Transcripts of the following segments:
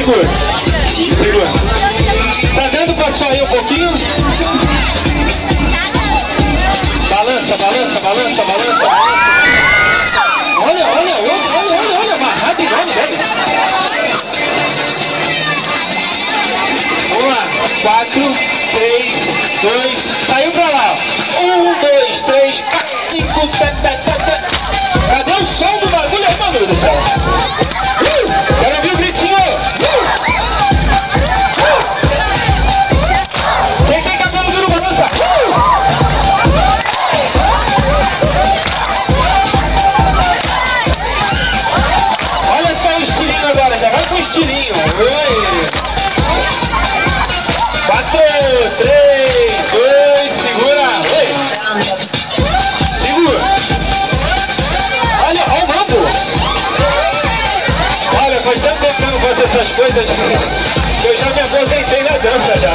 Segura. Segura. Tá dando pra sair um pouquinho? Balança, balança, balança, balança, balança. Olha, olha, olha, olha, olha, olha, amarrado igual dele. Vamos lá. 4, 3, 2, saiu pra lá. 1, 2, 3, 4, 5, 7, 7, 7. Cadê o som do bagulho aí, mano do céu? Quero ouvir o gritinho. Quem tem cabelo duro, balança. Olha só o estilinho agora, já vai com o estilinho. 4, 3, 2, segura. Segura. Olha, olha o mambo. Olha, faz tanto tempo que eu não faço essas coisas que eu já me aposentei na dança já.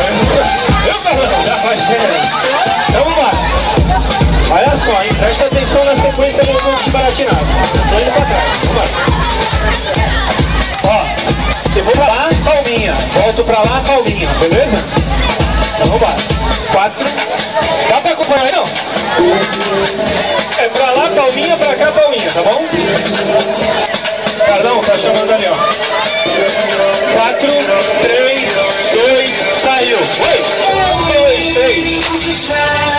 Eu falando, já faz tempo. Então vamos lá. Olha só, hein? Presta atenção na sequência do mundo desbaratinado. Tô indo pra trás. Vamos lá. Ó, eu vou pra lá, palminha. Volto pra lá, palminha. Beleza? Então vamos lá. 4. Dá pra acompanhar aí, não? É pra lá, palminha, pra cá, palminha, tá bom? Cardão, tá chamando ali, ó. 4, 3, 2, saiu. 1, 2, 3.